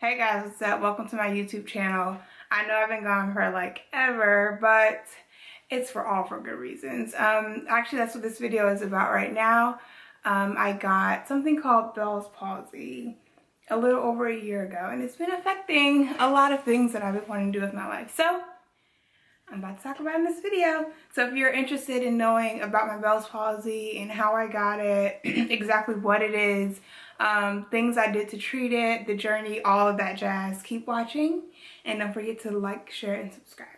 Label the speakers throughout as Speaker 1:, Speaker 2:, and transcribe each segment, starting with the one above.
Speaker 1: Hey guys, what's up? Welcome to my YouTube channel. I know I've been gone for like ever, but it's for good reasons. Actually, that's what this video is about right now. I got something called Bell's palsy a little over a year ago, and it's been affecting a lot of things that I've been wanting to do with my life. So I'm about to talk about it in this video. So if you're interested in knowing about my Bell's palsy and how I got it, exactly what it is, things I did to treat it, the journey, all of that jazz, keep watching and don't forget to like, share, and subscribe.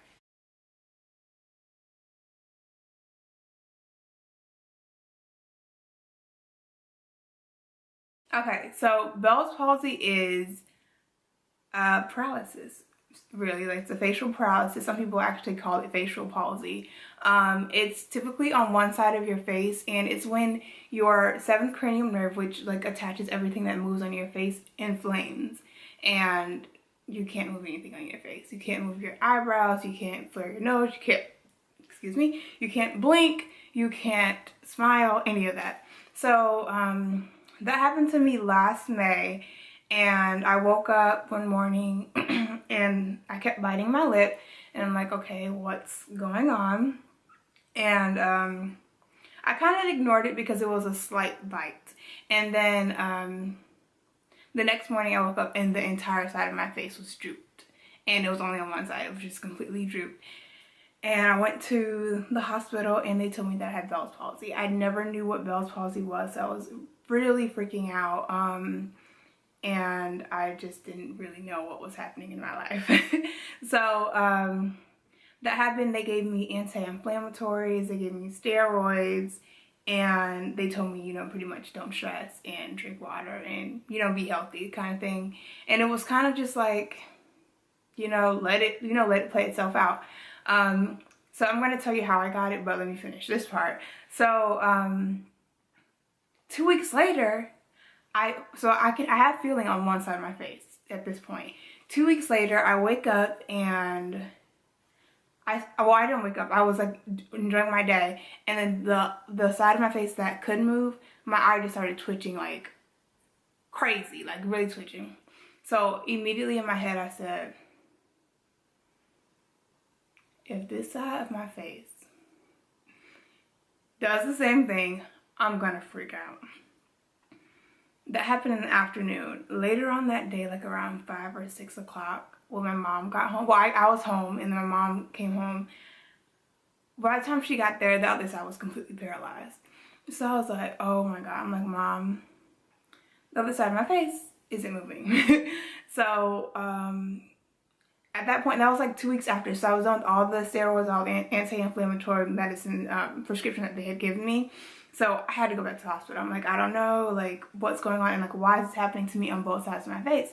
Speaker 1: Okay, so Bell's palsy is paralysis. Really, like it's a facial paralysis. Some people actually call it facial palsy. It's typically on one side of your face, and it's when your seventh cranial nerve, which like attaches everything that moves on your face, inflames, and you can't move anything on your face. You can't move your eyebrows, you can't flare your nose, you can't, excuse me, you can't blink, you can't smile, any of that. So that happened to me last May, and I woke up one morning and I kept biting my lip, and I'm like, okay, what's going on? And I kind of ignored it because it was a slight bite. And then the next morning I woke up and the entire side of my face was drooped, and it was only on one side. It was just completely drooped. And I went to the hospital and they told me that I had Bell's palsy. I never knew what Bell's palsy was, so I was really freaking out. And I just didn't really know what was happening in my life. So that happened. They gave me anti-inflammatories, they gave me steroids, and they told me, you know, pretty much don't stress and drink water and, you know, be healthy kind of thing. And it was kind of just like, you know, let it play itself out. So I'm going to tell you how I got it, but let me finish this part. So 2 weeks later, I have feeling on one side of my face at this point. 2 weeks later, I wake up and I didn't wake up. I was like enjoying my day, and then the side of my face that couldn't move, my eye just started twitching like crazy, like really twitching. So immediately in my head, I said, if this side of my face does the same thing, I'm gonna freak out. That happened in the afternoon. Later on that day, like around 5 or 6 o'clock, when my mom got home, well, I was home, and then my mom came home. By the time she got there, the other side was completely paralyzed. So I was like, oh my God. I'm like, Mom, the other side of my face isn't moving. So at that point, that was like 2 weeks after. So I was on all the steroids, all the anti-inflammatory medicine prescription that they had given me. So I had to go back to the hospital. I'm like, I don't know, like, what's going on, and like, why is this happening to me on both sides of my face?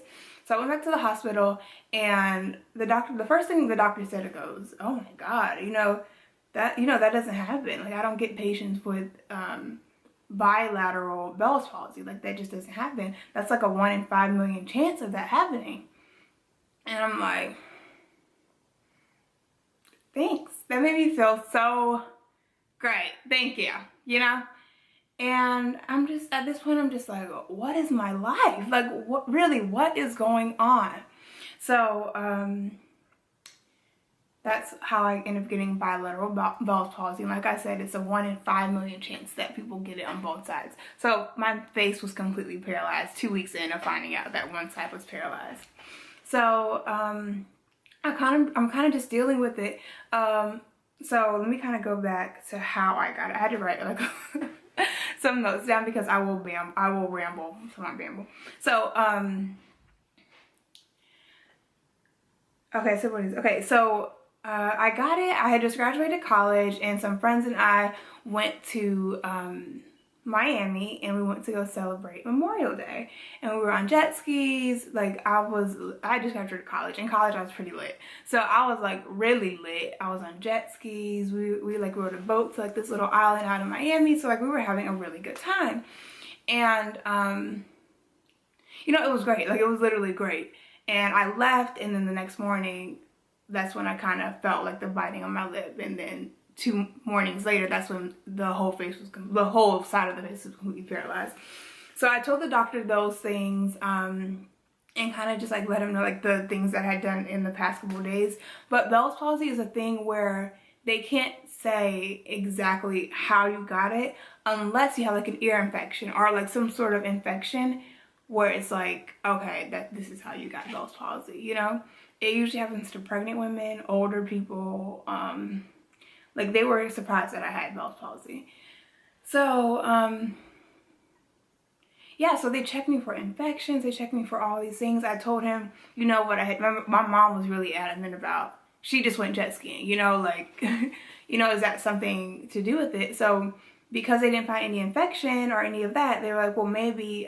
Speaker 1: So I went back to the hospital, and the first thing the doctor said, goes, oh my God, that doesn't happen. Like, I don't get patients with bilateral Bell's palsy. Like, that just doesn't happen. That's like a 1 in 5 million chance of that happening. And I'm like, thanks. That made me feel so great. Thank you. You know? And I'm just, at this point, I'm just like, what is my life? Like, what is going on? So, that's how I ended up getting bilateral Bell's palsy. And like I said, it's a 1 in 5 million chance that people get it on both sides. So my face was completely paralyzed 2 weeks in of finding out that one side was paralyzed. So, I'm kind of just dealing with it. So let me kind of go back to how I got it. I had to write like some notes down because I will ramble, so not ramble. So okay, so what is it? Okay, so I got it. I had just graduated college, and some friends and I went to Miami, and we went to go celebrate Memorial Day, and we were on jet skis. Like, I just graduated college. In college I was pretty lit, so I was like really lit. I was on jet skis. We like rode a boat to like this little island out of Miami, so like we were having a really good time. And you know, it was great. Like, it was literally great. And I left, and then the next morning, that's when I kind of felt like the biting on my lip, and then 2 mornings later, that's when the whole side of the face was completely paralyzed. So I told the doctor those things, and and kind of just like let him know like the things that I had done in the past couple of days. But Bell's palsy is a thing where they can't say exactly how you got it unless you have like an ear infection or like some sort of infection where it's like, okay, this is how you got Bell's palsy, you know? It usually happens to pregnant women, older people. Like they were surprised that I had Bell's palsy. So, yeah, so they checked me for infections. They checked me for all these things. I told him, you know what I had, my mom was really adamant about, she just went jet skiing, you know, like, you know, is that something to do with it? So because they didn't find any infection or any of that, they were like, well, maybe,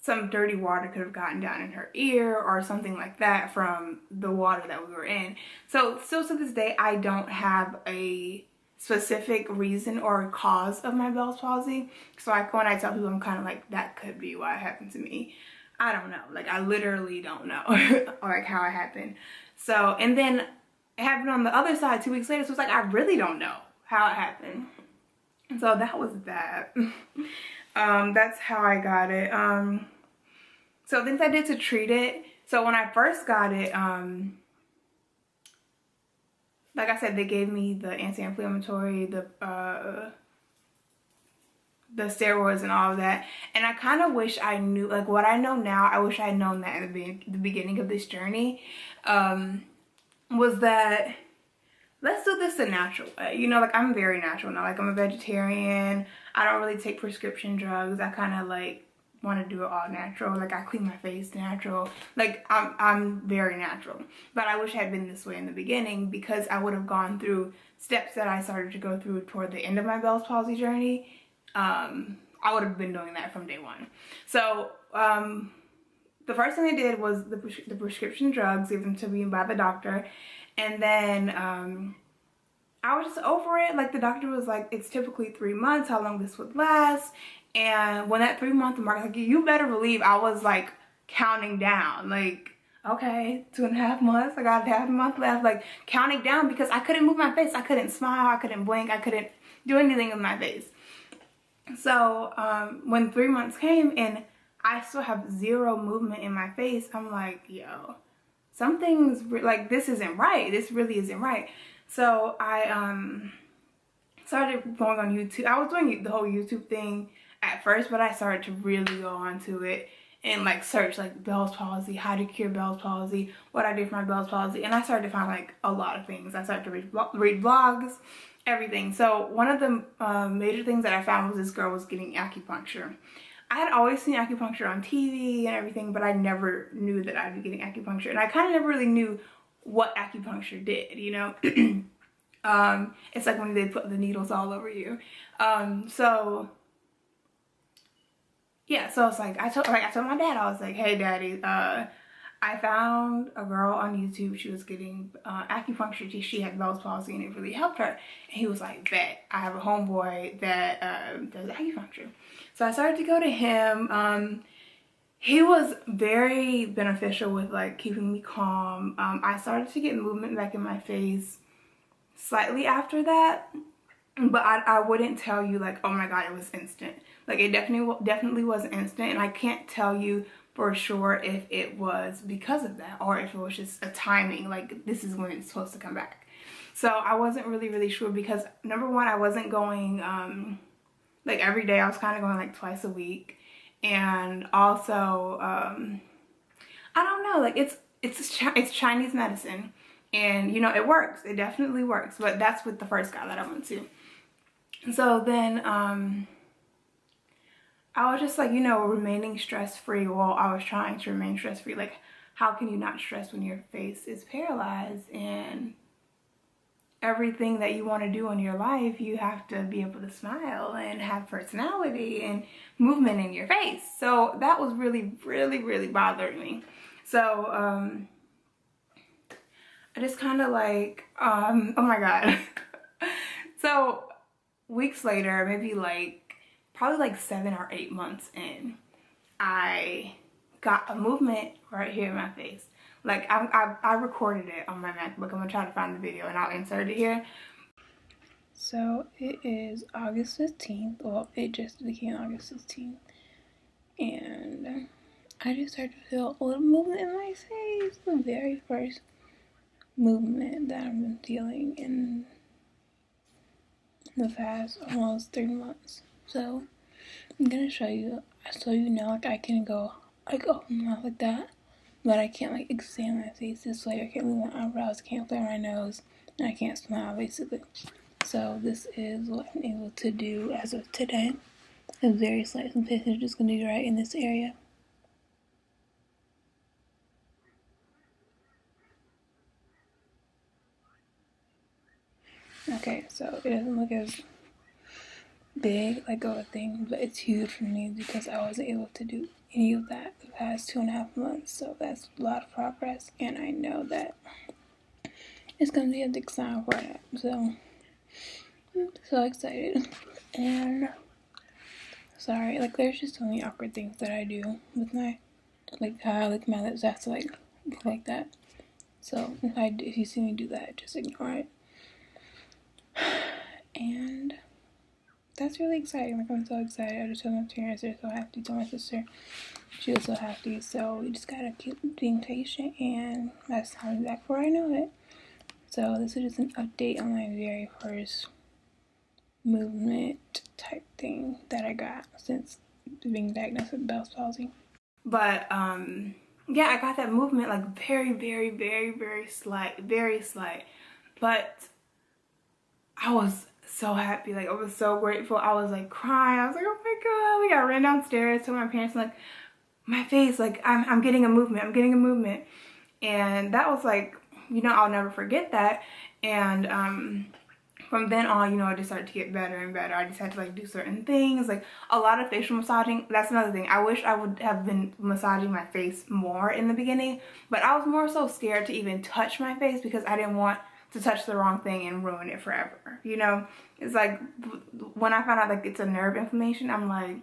Speaker 1: some dirty water could have gotten down in her ear or something like that from the water that we were in. So still to this day, I don't have a specific reason or cause of my Bell's palsy. So when I tell people, I'm kind of like, that could be why it happened to me. I don't know. Like, I literally don't know like how it happened. So, and then it happened on the other side 2 weeks later. So it's like, I really don't know how it happened. So that was that. That's how I got it. So things I did to treat it. So when I first got it, like I said, they gave me the anti-inflammatory, the steroids and all of that. And I kind of wish I knew, like what I know now, I wish I had known that at the beginning of this journey, was that let's do this the natural way. You know, like I'm very natural now. Like I'm a vegetarian. I don't really take prescription drugs. I kind of like want to do it all natural. Like I clean my face natural. Like I'm very natural. But I wish I had been this way in the beginning, because I would have gone through steps that I started to go through toward the end of my Bell's palsy journey. I would have been doing that from day one. So the first thing I did was the prescription drugs given to me by the doctor. And then I was just over it. Like the doctor was like, it's typically 3 months, how long this would last. And when that 3 month mark, like you better believe I was like counting down, like, okay, 2.5 months, I got half a month left, like counting down, because I couldn't move my face. I couldn't smile, I couldn't blink, I couldn't do anything with my face. So when 3 months came and I still have zero movement in my face, I'm like, yo, something's like, this isn't right. This really isn't right. So I started going on YouTube. I was doing the whole YouTube thing at first, but I started to really go onto it and like search like Bell's palsy, how to cure Bell's palsy, what I did for my Bell's palsy. And I started to find like a lot of things. I started to read blogs, everything. So one of the major things that I found was this girl was getting acupuncture. I had always seen acupuncture on TV and everything, but I never knew that I'd be getting acupuncture. And I kind of never really knew what acupuncture did, you know? It's like when they put the needles all over you. So yeah, so it's like I told my dad, I was like, hey daddy, I found a girl on YouTube. She was getting acupuncture. She had Bell's palsy and it really helped her. And he was like, bet, I have a homeboy that does acupuncture. So I started to go to him. He was very beneficial with like keeping me calm. I started to get movement back in my face slightly after that, but I wouldn't tell you like, oh my god, it was instant. Like it definitely was instant, and I can't tell you for sure if it was because of that or if it was just a timing, like this is when it's supposed to come back. So I wasn't really sure, because number one, I wasn't going like every day. I was kind of going like twice a week. And also I don't know, like it's Chinese medicine, and you know it works, it definitely works. But that's with the first guy that I went to. So then I was just like, you know, remaining stress-free. Well, I was trying to remain stress-free. Like, how can you not stress when your face is paralyzed? And everything that you want to do in your life, you have to be able to smile and have personality and movement in your face. So that was really bothering me. So I just kind of like oh my god. So weeks later, maybe like probably like 7 or 8 months in, I got a movement right here in my face. Like I recorded it on my MacBook. I'm gonna try to find the video and I'll insert it here. So it is August 15th. Well, it just became August 15th. And I just started to feel a little movement in my face. The very first movement that I've been feeling in the past almost 3 months. So I'm gonna show you so you know, like, I can go like open my mouth like that, but I can't like extend my face this way. I can't move my eyebrows, can't flare my nose, and I can't smile basically. So this is what I'm able to do as of today. A very slight sensation, just gonna be right in this area. Okay, so it doesn't look as big like of a thing, but it's huge for me because I wasn't able to do any of that the past 2.5 months. So that's a lot of progress, and I know that it's gonna be a big sign for that. So I'm so excited. And sorry, like, there's just so many awkward things that I do with my, like, how I lick my lips. I have to like that. So if you see me do that, just ignore it. And that's really exciting. Like, I'm so excited. I just told my parents they're so happy. Told my sister she was so happy. So we just gotta keep being patient, and that's how I'll be back before I know it. So this is just an update on my very first movement type thing that I got since being diagnosed with Bell's palsy. But yeah, I got that movement like very, very, very, very slight, very slight. But I was so happy, like I was so grateful. I was like crying. I was like, oh my god! Like, I ran downstairs, told my parents, like, my face, like, I'm getting a movement. I'm getting a movement, and that was like, you know, I'll never forget that. And from then on, you know, it just started to get better and better. I just had to like do certain things, like a lot of facial massaging. That's another thing. I wish I would have been massaging my face more in the beginning, but I was more so scared to even touch my face because I didn't want to touch the wrong thing and ruin it forever. You know, it's like when I found out like it's a nerve inflammation, I'm like,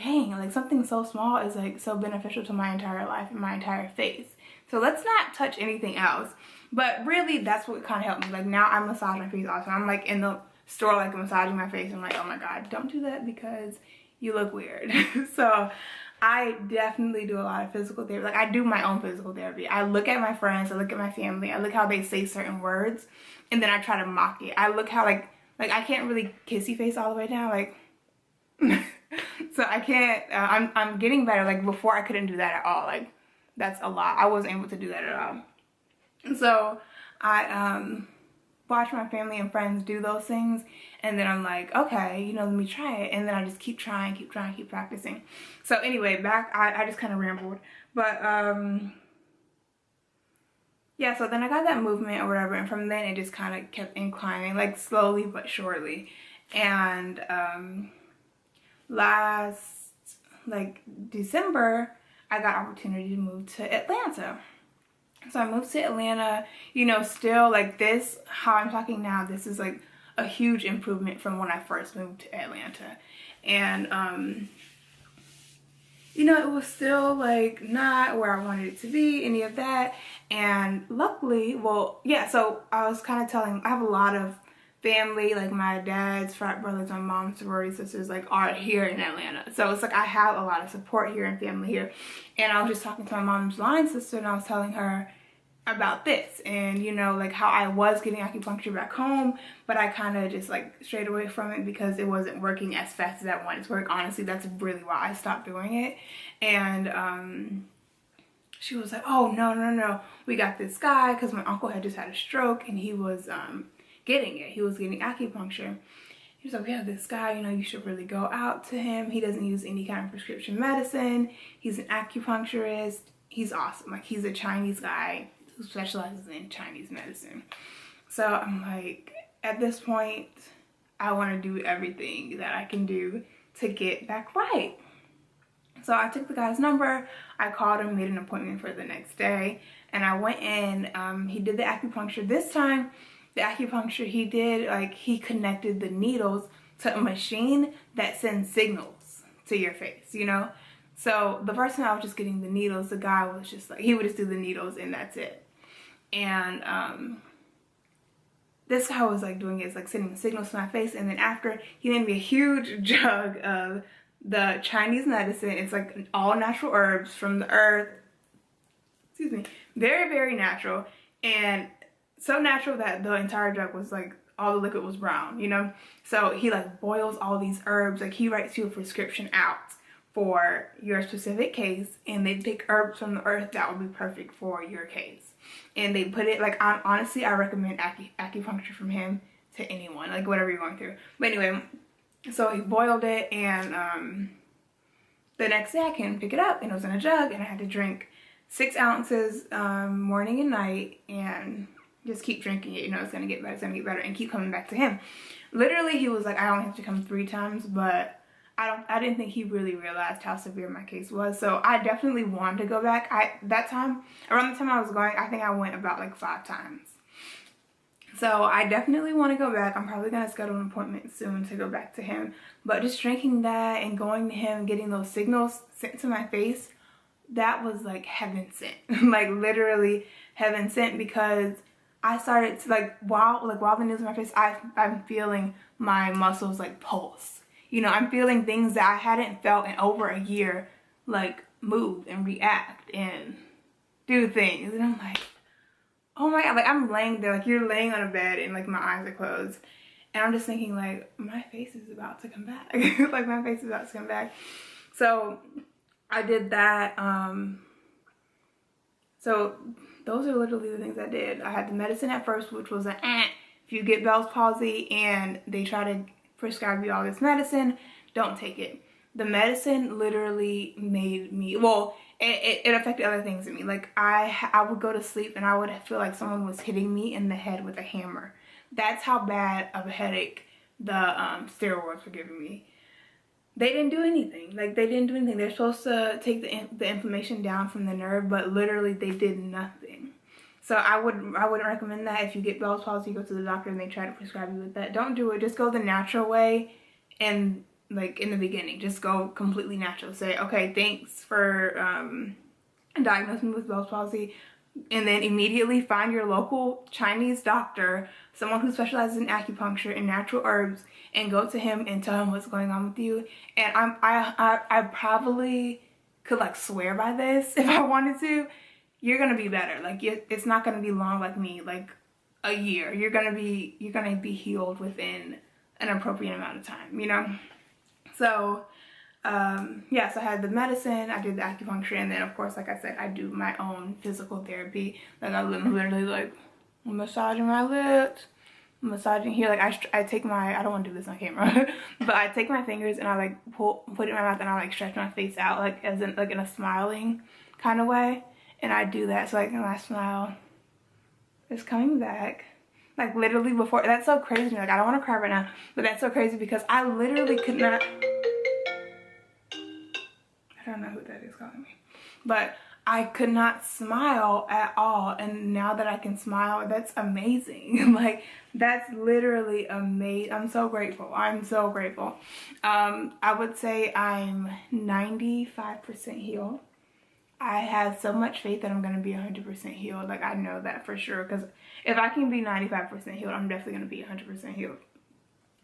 Speaker 1: dang, like something so small is like so beneficial to my entire life and my entire face. So let's not touch anything else. But really, that's what kind of helped me. Like, now I massage my face often. I'm like in the store, like massaging my face. I'm like, oh my god, don't do that because you look weird. So I definitely do a lot of physical therapy. Like, I do my own physical therapy. I look at my friends, I look at my family, I look how they say certain words, and then I try to mock it. I look how like I can't really kissy face all the way down, like so I can't, I'm getting better. Like, before I couldn't do that at all. Like, that's a lot. I wasn't able to do that at all. So I watch my family and friends do those things, and then I'm like, okay, you know, let me try it. And then I just keep trying, keep practicing. So anyway, I just kind of rambled. But yeah, so then I got that movement or whatever, and from then it just kind of kept inclining, like slowly but surely. And last like December, I got opportunity to move to Atlanta. So I moved to Atlanta, you know, still like this, how I'm talking now, this is like a huge improvement from when I first moved to Atlanta. And you know, it was still like not where I wanted it to be, any of that. And luckily, well, yeah, so I was kind of telling, I have a lot of family, like my dad's frat brothers, my mom's sorority sisters, like, are here in Atlanta. So it's like I have a lot of support here and family here. And I was just talking to my mom's line sister, and I was telling her about this, and you know, like how I was getting acupuncture back home, but I kind of just like strayed away from it because it wasn't working as fast as I wanted it to work. Honestly, that's really why I stopped doing it. And she was like, oh no, we got this guy, because my uncle had just had a stroke and he was getting it. He was getting acupuncture. He was like, we have this guy, you know, you should really go out to him. He doesn't use any kind of prescription medicine. He's an acupuncturist. He's awesome. Like, he's a Chinese guy who specializes in Chinese medicine. So I'm like, at this point, I want to do everything that I can do to get back right. So I took the guy's number, I called him, made an appointment for the next day, and I went in. He did the acupuncture. This time, the acupuncture he did, like, he connected the needles to a machine that sends signals to your face, you know? So the first time I was just getting the needles, the guy was just like, he would just do the needles and that's it. And this guy was like doing it, like sending signals to my face, and then after, he made me a huge jug of the Chinese medicine. It's like all natural herbs from the earth. Excuse me. Very, very natural. And so natural that the entire jug was like, all the liquid was brown, you know? So he like boils all these herbs. Like he writes you a prescription out for your specific case, and they pick herbs from the earth that would be perfect for your case. And they put it like, honestly, I recommend acupuncture from him to anyone, like whatever you're going through. But anyway, so he boiled it, and the next day I came pick it up, and it was in a jug, and I had to drink 6 ounces morning and night, and just keep drinking it. You know, it's gonna get better, it's gonna get better, and keep coming back to him. Literally, he was like, I only have to come 3 times, but I didn't think he really realized how severe my case was. So I definitely wanted to go back. Around the time I was going, I think I went about like 5 times. So I definitely want to go back. I'm probably going to schedule an appointment soon to go back to him. But just drinking that and going to him, getting those signals sent to my face, that was like heaven sent. Like literally heaven sent, because I started to while the needle's in my face, I'm feeling my muscles like pulse. You know, I'm feeling things that I hadn't felt in over a year, like move and react and do things. And I'm like, oh my God, like I'm laying there, like you're laying on a bed and like my eyes are closed. And I'm just thinking like, my face is about to come back. Like my face is about to come back. So I did that. So those are literally the things I did. I had the medicine at first, which was if you get Bell's palsy and they try to prescribe you all this medicine, don't take it. The medicine literally made me, well, it affected other things in me. Like I would go to sleep and I would feel like someone was hitting me in the head with a hammer. That's how bad of a headache the steroids were giving me. They didn't do anything. Like they didn't do anything. They're supposed to take the inflammation down from the nerve, but literally they did nothing. So I wouldn't recommend that. If you get Bell's palsy, you go to the doctor and they try to prescribe you with that. Don't do it. Just go the natural way, and like in the beginning, just go completely natural. Say, okay, thanks for diagnosing me with Bell's palsy, and then immediately find your local Chinese doctor, someone who specializes in acupuncture and natural herbs, and go to him and tell him what's going on with you. And I probably could like swear by this if I wanted to. You're gonna be better. Like it's not gonna be long like me, like a year. You're gonna be healed within an appropriate amount of time, you know? So yeah, so I had the medicine, I did the acupuncture, and then of course, like I said, I do my own physical therapy. Like I'm literally like massaging my lips, massaging here. Like I take my, I don't want to do this on camera, but I take my fingers and I like put it in my mouth, and I like stretch my face out like as in like in a smiling kind of way. And I do that, so like my smile is coming back. Like literally before, that's so crazy. Like I don't want to cry right now, but that's so crazy because I literally could not, I don't know who that is calling me, but I could not smile at all. And now that I can smile, that's amazing. Like that's literally amazing. I'm so grateful. I'm so grateful. I would say I'm 95% healed. I have so much faith that I'm going to be 100% healed. Like, I know that for sure. Because if I can be 95% healed, I'm definitely going to be 100% healed.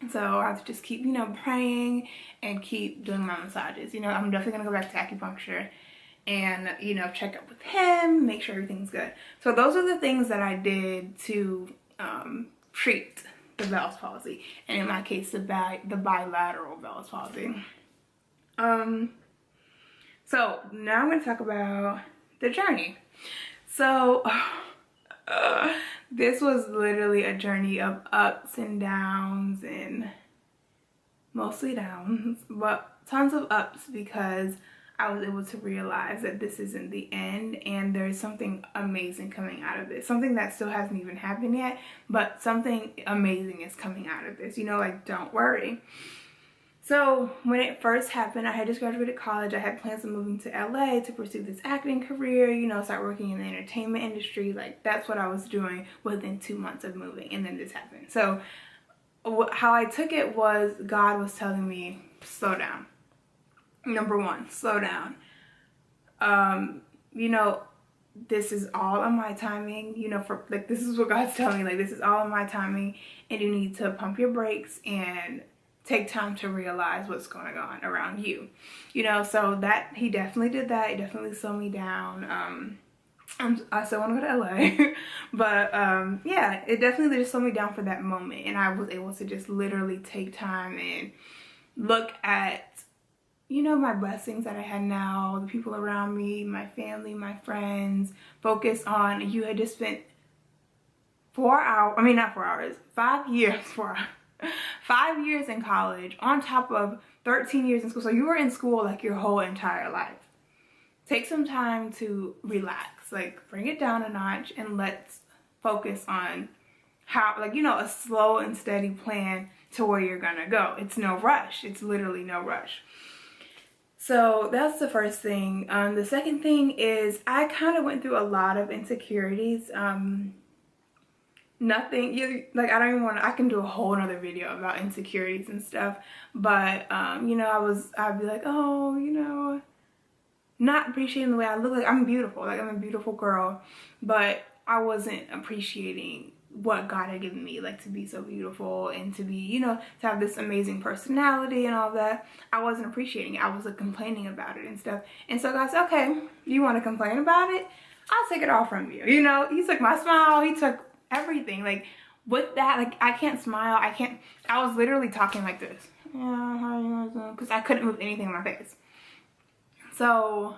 Speaker 1: So I have to just keep, you know, praying and keep doing my massages. You know, I'm definitely going to go back to acupuncture and, you know, check up with him, make sure everything's good. So those are the things that I did to treat the Bell's palsy. And in my case, the bilateral Bell's palsy. So now I'm going to talk about the journey. So this was literally a journey of ups and downs, and mostly downs, but tons of ups, because I was able to realize that this isn't the end and there's something amazing coming out of this. Something that still hasn't even happened yet, but something amazing is coming out of this. You know, like, don't worry. So when it first happened, I had just graduated college. I had plans of moving to LA to pursue this acting career, you know, start working in the entertainment industry. Like, that's what I was doing within 2 months of moving, and then this happened. So how I took it was God was telling me, slow down. Number one, slow down. You know, this is all on my timing, you know, for like, this is what God's telling me, like, this is all on my timing, and you need to pump your brakes and take time to realize what's going on around you, you know. So that, he definitely did that. It definitely slowed me down. I still want to go to LA, but yeah, it definitely just slowed me down for that moment, and I was able to just literally take time and look at, you know, my blessings that I had now, the people around me, my family, my friends. Focus on, you had just spent 4 hours, I mean not 4 hours, 5 years, 5 years in college on top of 13 years in school. So you were in school like your whole entire life. Take some time to relax, like bring it down a notch, and let's focus on how, like, you know, a slow and steady plan to where you're gonna go. It's no rush. It's literally no rush. So that's the first thing. The second thing is, I kind of went through a lot of insecurities. Nothing, like, I don't even want to, I can do a whole nother video about insecurities and stuff, but you know, I'd be like, oh, you know, not appreciating the way I look. Like, I'm beautiful, like I'm a beautiful girl, but I wasn't appreciating what God had given me, like to be so beautiful and to be, you know, to have this amazing personality and all that. I wasn't appreciating it. I was like complaining about it and stuff. And so God said, okay, you want to complain about it? I'll take it all from you. You know, he took my smile, he took everything. Like, with that, like, I can't smile, I was literally talking like this, yeah, how you doing? Because I couldn't move anything on my face. So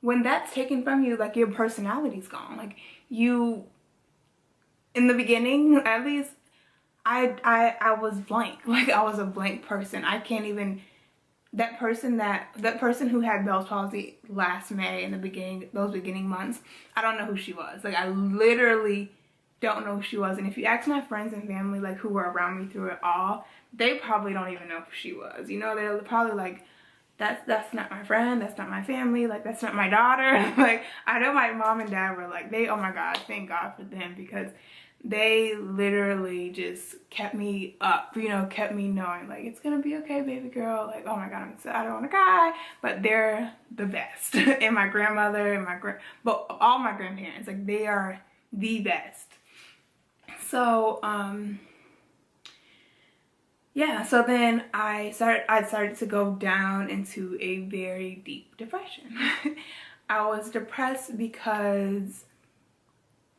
Speaker 1: when that's taken from you, like, your personality's gone. Like, you, in the beginning at least, I was blank. Like, I was a blank person. I can't even, that person who had Bell's palsy last May, in the beginning, those beginning months, I don't know who she was. Like, I literally don't know who she was. And if you ask my friends and family, like, who were around me through it all, they probably don't even know who she was. You know, they're probably like, that's not my friend, that's not my family, like, that's not my daughter. Like, I know my mom and dad were like, oh my God, thank God for them, because they literally just kept me up, you know, kept me knowing, like, it's gonna be okay, baby girl. Like, oh my God, I don't want to cry, but they're the best. And my grandmother and but all my grandparents, like, they are the best. So yeah, so then I started to go down into a very deep depression. I was depressed because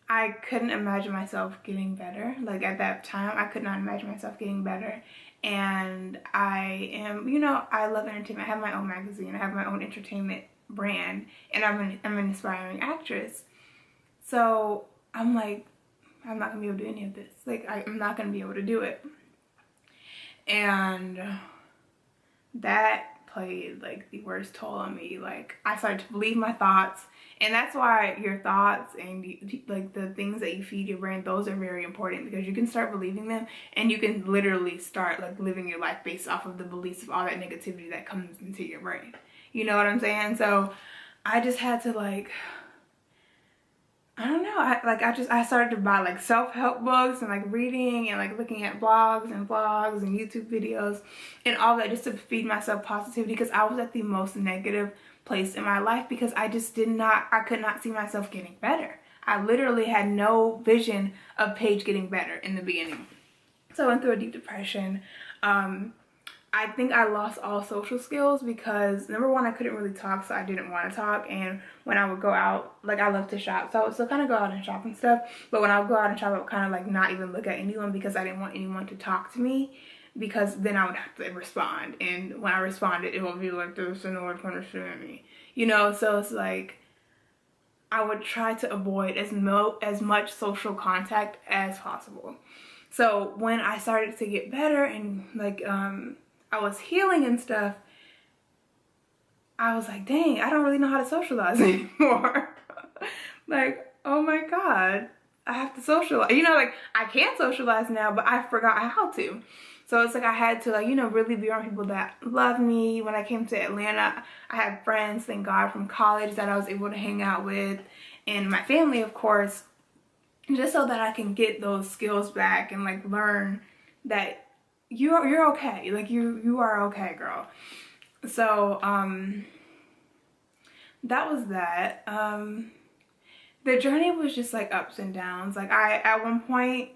Speaker 1: I couldn't imagine myself getting better. Like, at that time, I could not imagine myself getting better. And I am, you know, I love entertainment. I have my own magazine, I have my own entertainment brand, and I'm an aspiring actress. So I'm like, I'm not gonna be able to do any of this. Like, I'm not gonna be able to do it. And that played like the worst toll on me. Like, I started to believe my thoughts, and that's why your thoughts and like the things that you feed your brain, those are very important, because you can start believing them, and you can literally start like living your life based off of the beliefs of all that negativity that comes into your brain. You know what I'm saying? So I just had to, like, I don't know, I started to buy like self-help books and like reading and like looking at blogs and vlogs and YouTube videos and all that, just to feed myself positivity, because I was at the most negative place in my life, because I could not see myself getting better. I literally had no vision of Paige getting better in the beginning. So I went through a deep depression. I think I lost all social skills, because number one, I couldn't really talk, so I didn't want to talk. And when I would go out, like, I love to shop, so I would still kind of go out and shop and stuff, but when I would go out and shop, I would kind of like not even look at anyone, because I didn't want anyone to talk to me, because then I would have to respond, and when I responded, it would be like, this and no one can understand me, you know. So it's like, I would try to avoid as much social contact as possible. So when I started to get better and like I was healing and stuff, I was like, dang, I don't really know how to socialize anymore. Like, oh my God, I have to socialize. You know, like, I can socialize now, but I forgot how to. So it's like I had to, like, you know, really be around people that love me. When I came to Atlanta, I had friends, thank God, from college that I was able to hang out with, and my family, of course, just so that I can get those skills back and like learn that you're okay. Like, you are okay, girl. So that was that. The journey was just like ups and downs. Like, at one point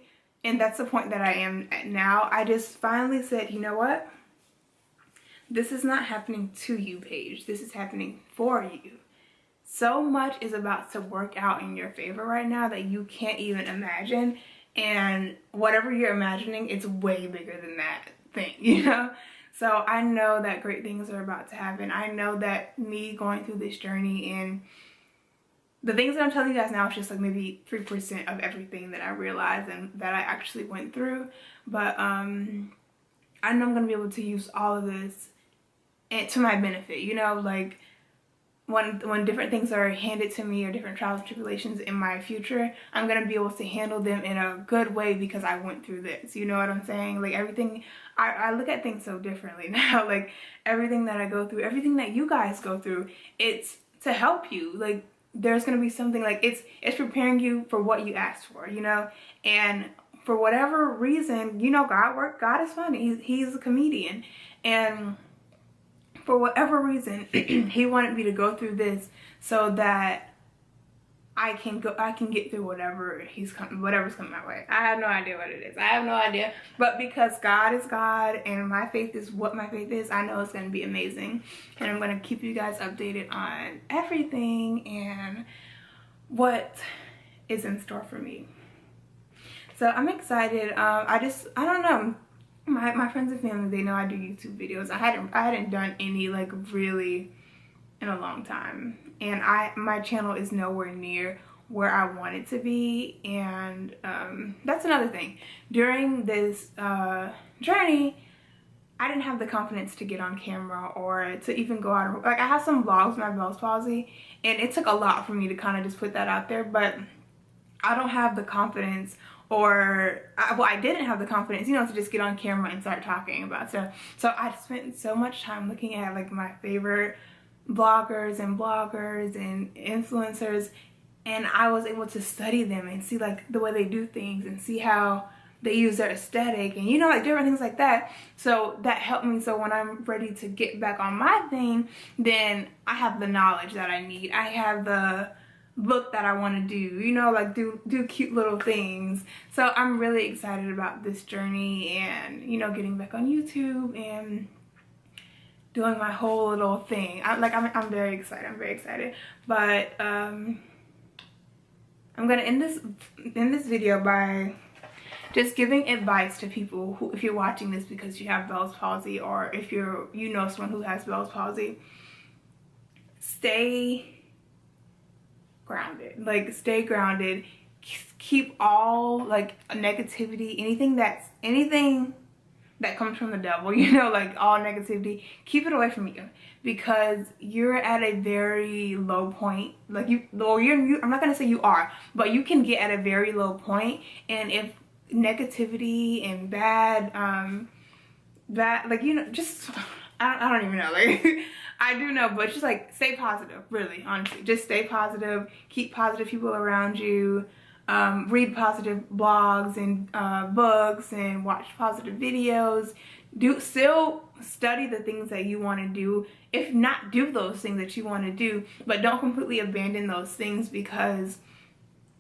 Speaker 1: And that's the point that I am at now. I just finally said, you know what? This is not happening to you, Paige. This is happening for you. So much is about to work out in your favor right now that you can't even imagine. And whatever you're imagining, it's way bigger than that thing, you know? So I know that great things are about to happen. I know that me going through this journey, and the things that I'm telling you guys now is just like maybe 3% of everything that I realized and that I actually went through. But I know I'm going to be able to use all of this to my benefit, you know, like when different things are handed to me or different trials and tribulations in my future, I'm going to be able to handle them in a good way because I went through this. You know what I'm saying? Like everything, I look at things so differently now. Like everything that I go through, everything that you guys go through, it's to help you. Like there's going to be something, like it's preparing you for what you asked for, you know? And for whatever reason, you know, God is funny. He's a comedian. And for whatever reason, he wanted me to go through this so that I can get through whatever's coming my way. I have no idea what it is. I have no idea. But because God is God and my faith is what my faith is, I know it's going to be amazing. And I'm going to keep you guys updated on everything and what is in store for me. So I'm excited. I don't know. My friends and family, they know I do YouTube videos. I hadn't done any like really in a long time, and my channel is nowhere near where I want it to be. And that's another thing. During this journey, I didn't have the confidence to get on camera or to even go out. Like I have some vlogs with my Bell's palsy, and it took a lot for me to kind of just put that out there, but I don't have the confidence, or I didn't have the confidence, you know, to just get on camera and start talking about stuff. So I spent so much time looking at like my favorite bloggers and influencers, and I was able to study them and see like the way they do things and see how they use their aesthetic and, you know, like different things like that. So that helped me. So when I'm ready to get back on my thing, then I have the knowledge that I need. I have the look that I want to do, you know, like do cute little things. So I'm really excited about this journey and, you know, getting back on YouTube and doing my whole little thing. I'm very excited. I'm very excited. But I'm gonna end this video by just giving advice to people who, if you're watching this because you have Bell's palsy, or if you know someone who has Bell's palsy, stay grounded. Like stay grounded. Keep all like negativity, anything that comes from the devil, you know, like all negativity, keep it away from you, because you're at a very low point. Like I'm not gonna say you are, but you can get at a very low point, and if negativity and bad like, you know, just I don't even know, like I do know, but just like stay positive, really, honestly. Just stay positive, keep positive people around you, read positive blogs and books, and watch positive videos. Still study the things that you want to do. If not, do those things that you want to do, but don't completely abandon those things because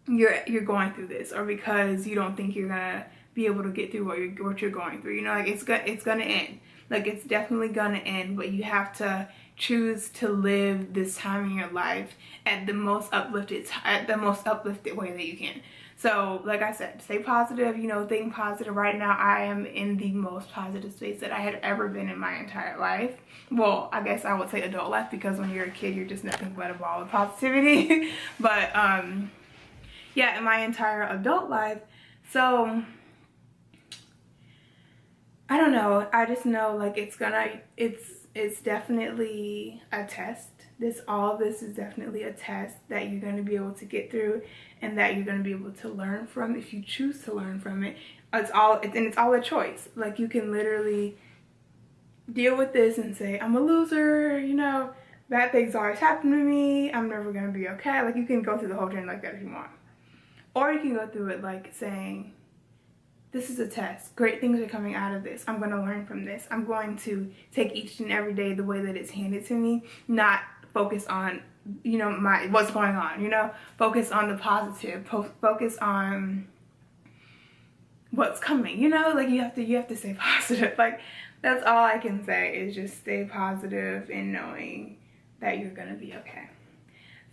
Speaker 1: you're going through this, or because you don't think you're gonna be able to get through what you're going through. You know, like it's gonna end. Like it's definitely gonna end, but you have to choose to live this time in your life at the most uplifted way that you can. So like I said, stay positive, you know, think positive. Right now I am in the most positive space that I had ever been in my entire life. Well, I guess I would say adult life, because when you're a kid you're just nothing but a ball of positivity. But yeah, in my entire adult life. So I don't know, I just know like it's definitely a test. All of this is definitely a test that you're going to be able to get through, and that you're going to be able to learn from if you choose to learn from it. It's all a choice. Like you can literally deal with this and say, I'm a loser, you know, bad things always happen to me, I'm never going to be okay. Like you can go through the whole journey like that if you want. Or you can go through it like saying, this is a test. Great things are coming out of this. I'm going to learn from this. I'm going to take each and every day the way that it's handed to me, not focus on, you know, what's going on, you know, focus on the positive, focus on what's coming, you know? Like you have to stay positive. Like that's all I can say is just stay positive and knowing that you're gonna be okay.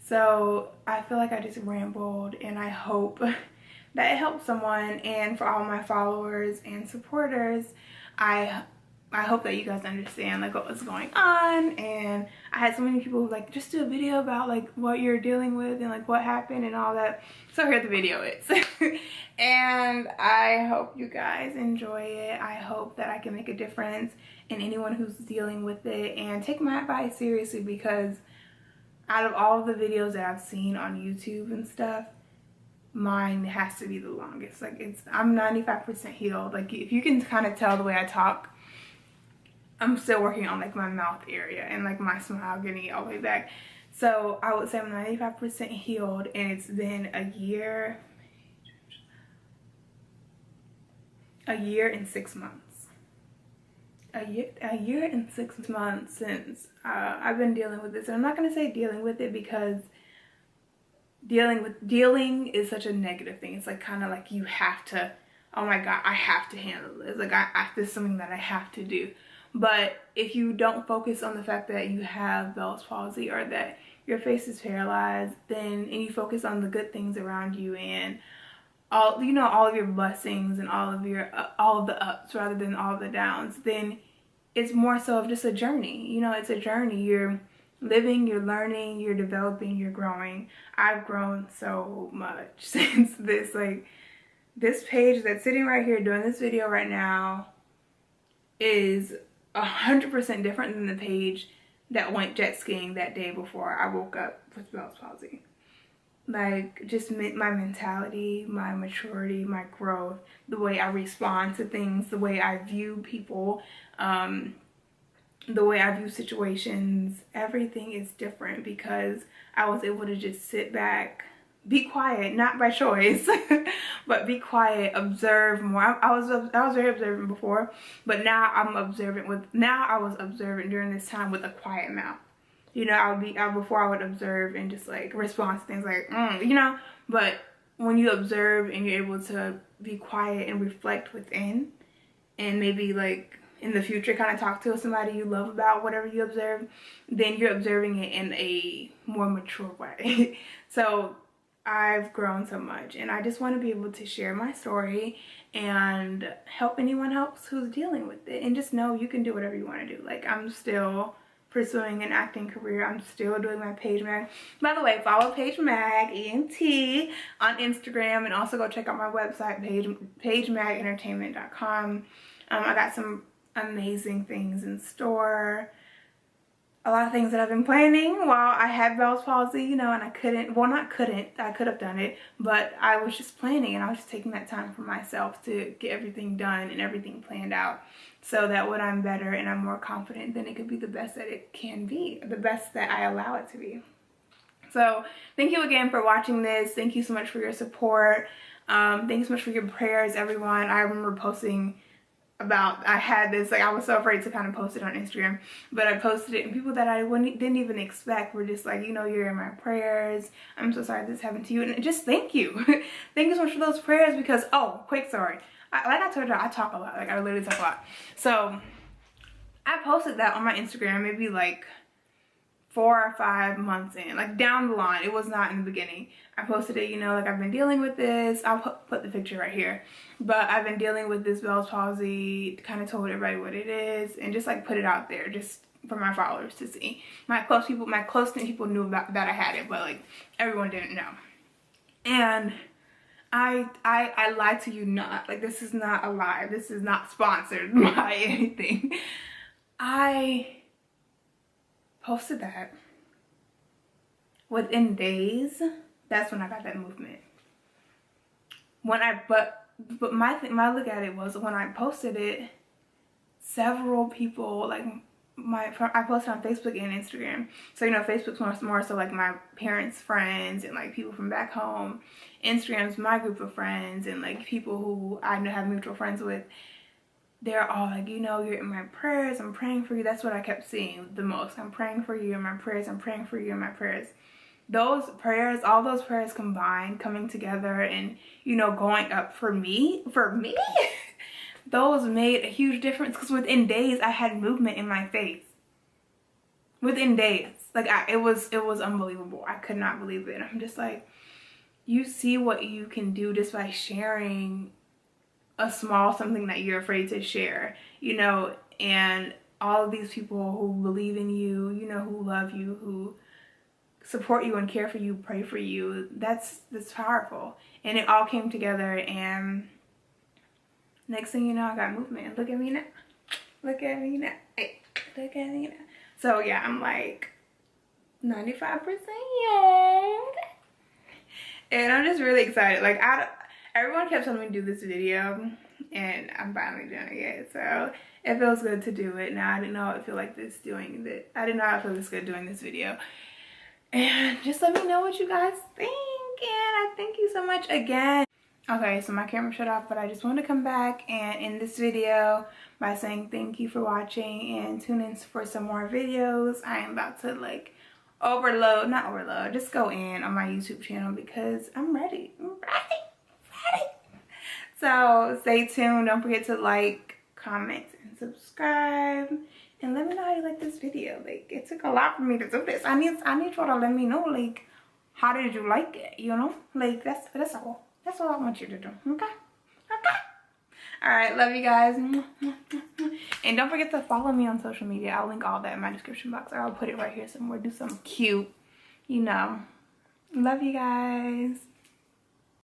Speaker 1: So I feel like I just rambled, and I hope that it helps someone. And for all my followers and supporters, I hope that you guys understand like what was going on. And I had so many people like, just do a video about like what you're dealing with and like what happened and all that. So here the video is. And I hope you guys enjoy it. I hope that I can make a difference in anyone who's dealing with it, and take my advice seriously, because out of all of the videos that I've seen on YouTube and stuff, mine has to be the longest. Like I'm 95% healed. Like if you can kind of tell the way I talk, I'm still working on like my mouth area and like my smile, getting it all the way back. So I would say I'm 95% healed, and it's been a year and 6 months. A year and 6 months since I've been dealing with this. And I'm not gonna say dealing with it, because dealing is such a negative thing. It's like kind of like you have to, oh my god, I have to handle this. Like this is something that I have to do. But if you don't focus on the fact that you have Bell's palsy or that your face is paralyzed, and you focus on the good things around you and all, you know, all of your blessings and all of the ups rather than all of the downs, then it's more so of just a journey. You know, it's a journey. You're living, you're learning, you're developing, you're growing. I've grown so much since this. Like this Paige that's sitting right here doing this video right now is 100% different than the Paige that went jet skiing that day before I woke up with Bell's palsy. Like just my mentality, my maturity, my growth, the way I respond to things, the way I view people, the way I view situations, everything is different because I was able to just sit back, be quiet, not by choice, but be quiet, observe more. I was very observant before, but now I'm observant I was observant during this time with a quiet mouth. You know, before I would observe and just like respond to things like, you know, but when you observe and you're able to be quiet and reflect within, and maybe like in the future kind of talk to somebody you love about whatever you observe, then you're observing it in a more mature way. So I've grown so much, and I just want to be able to share my story and help anyone else who's dealing with it, and just know you can do whatever you want to do. Like I'm still pursuing an acting career. I'm still doing my Paige Mag. By the way, follow Paige Mag ENT on Instagram, and also go check out my website, pagemagentertainment.com. I got some amazing things in store. A lot of things that I've been planning while I had Bell's palsy, you know, and I could have done it, but I was just planning, and I was just taking that time for myself to get everything done and everything planned out, so that when I'm better and I'm more confident, then it could be the best that it can be, the best that I allow it to be. So thank you again for watching this. Thank you so much for your support. Thank you so much for your prayers, everyone. I remember posting about, I had this, like I was so afraid to kind of post it on Instagram, but I posted it, and people that I didn't even expect were just like, you know, you're in my prayers. I'm so sorry this happened to you, and just thank you. Thank you so much for those prayers, because, oh, quick story. Like I told you, I talk a lot. Like I literally talk a lot. So I posted that on my Instagram maybe like 4 or 5 months in, like down the line. It was not in the beginning. I posted it, you know, like I've been dealing with this. I'll put the picture right here. But I've been dealing with this Bell's palsy, kind of told everybody what it is, and just like put it out there just for my followers to see. My close-knit people knew about that I had it, but like everyone didn't know. And I lied to you not. Like this is not a lie. This is not sponsored by anything. I posted that. Within days, that's when I got that movement. But my look at it was, when I posted it, several people, like I posted on Facebook and Instagram. So, you know, Facebook's more so like my parents' friends and like people from back home. Instagram's my group of friends and like people who I know have mutual friends with. They're all like, you know, you're in my prayers. I'm praying for you. That's what I kept seeing the most. I'm praying for you in my prayers. I'm praying for you in my prayers. those prayers, all those prayers combined, coming together and, you know, going up for me, those made a huge difference, because within days I had movement in my face. Within days. Like, it was unbelievable. I could not believe it. I'm just like, you see what you can do just by sharing a small something that you're afraid to share, you know, and all of these people who believe in you, you know, who love you, who support you and care for you, pray for you. That's powerful. And it all came together, and next thing you know, I got movement. Look at me now. Look at me now. Hey, look at me now. So yeah, I'm like 95% young. And I'm just really excited. Like, everyone kept telling me to do this video, and I'm finally doing it. So it feels good to do it. Now, I didn't know how it feel like this doing it. I didn't know how it feel this good doing this video. And just let me know what you guys think. And I thank you so much again. Okay, so my camera shut off, but I just wanted to come back and end this video by saying thank you for watching, and tune in for some more videos. I am about to like not overload, just go in on my YouTube channel because I'm ready. I'm ready. So stay tuned. Don't forget to like, comment, and subscribe. And let me know how you like this video. Like, it took a lot for me to do this. I need y'all to let me know, like, how did you like it, you know? Like, that's all. That's all I want you to do, okay? Okay. All right, love you guys. And don't forget to follow me on social media. I'll link all that in my description box, or I'll put it right here somewhere. Do something cute, you know. Love you guys.